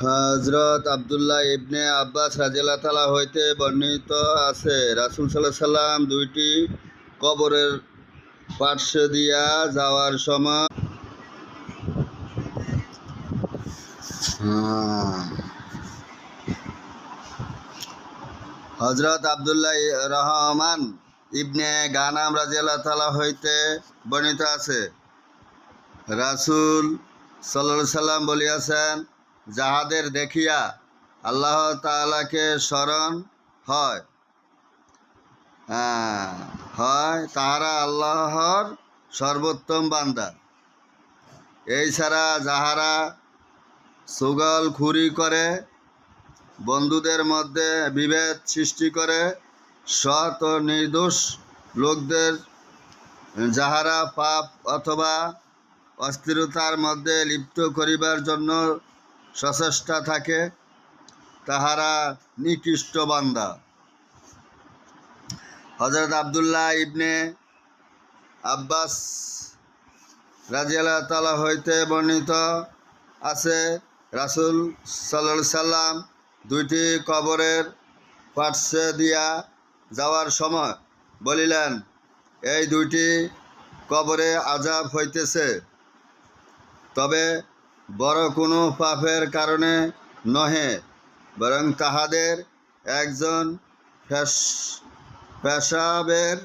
হযরত আব্দুল্লাহ ইবনে আব্বাস রাদিয়াল্লাহু তাআলা হইতে বর্ণিত আছে, রাসূল সাল্লাল্লাহু আলাইহি সাল্লাম দুইটি কবরের পার্শ্ব দিয়া যাওয়ার সময় হযরত আব্দুল্লাহ রহমান ইবনে গানাম রাদিয়াল্লাহু তাআলা হইতে বর্ণিত আছে, রাসূল সাল্লাল্লাহু আলাইহি সাল্লাম বলিয়াছেন, যাহাদের দেখিয়া আল্লাহ তাআলাকে স্মরণ হয় তাহারা আল্লাহর সর্বোত্তম বান্দা। এই ছাড়া যাহারা চুগলখুরি করে, বন্ধুদের মধ্যে বিভেদ সৃষ্টি করে, সৎ ও নির্দোষ লোকদের যাহারা পাপ অথবা অস্থিরতার মধ্যে লিপ্ত করিবার জন্য সচেষ্টা থাকে, তাহারা নিকৃষ্ট বান্দা। হযরত আব্দুল্লাহ ইবনে আব্বাস রাদিয়াল্লাহু তাআলা হইতে বর্ণিত আছে, রাসূল সাল্লাল্লাহু আলাইহি সাল্লাম দুইটি কবরের পার্শ্বে দিয়া যাওয়ার সময় বলিলেন, এই দুইটি কবরে আযাব হইতেছে, তবে বড় কোনো পাপের কারণে নহে, বরং তাহাদের একজন পেশাবের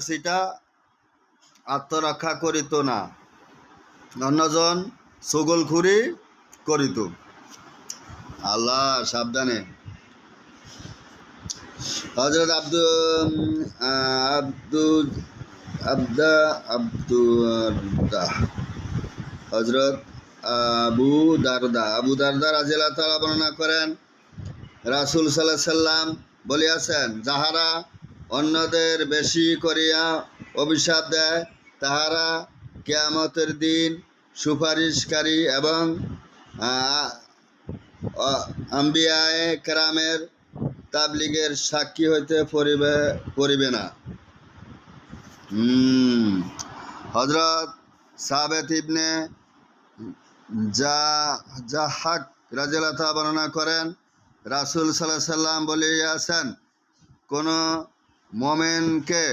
সিটা আত্মরক্ষা করিত না, অন্যজন চুগলখুরি করিত। আল্লাহ সাবধানে। হযরত হযরত আবু দারদা রাদিয়াল্লাহু তাআলা বর্ণনা করেন, রাসূল সাল্লাল্লাহু আলাইহি সাল্লাম বলিয়াছেন, যাহারা অন্যদের বেশি করিয়া অভিশাপ দেয়, তাহারা কিয়ামতের দিন সুপারিশকারী এবং আম্বিয়ায়ে কেরামের তাবলীগের সাক্ষী হইতে পরিবে না। হযরত সাবেত ইবনে জাহাক রাদিয়াল্লাহু তাআলা বর্ণনা করেন, রাসূল সাল্লাল্লাহু আলাইহি সাল্লাম বলিয়াছেন, কোন মুমিনকে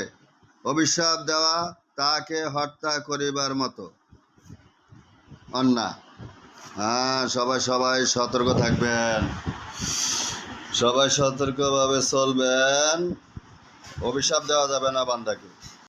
অভিশাপ দেওয়া তাহাকে হত্যা করিবার মতো অন্যায়। সবাই সতর্ক থাকবেন, সবাই সতর্কভাবে চলবেন। অভিশাপ দেওয়া যাবে না বান্দাকে।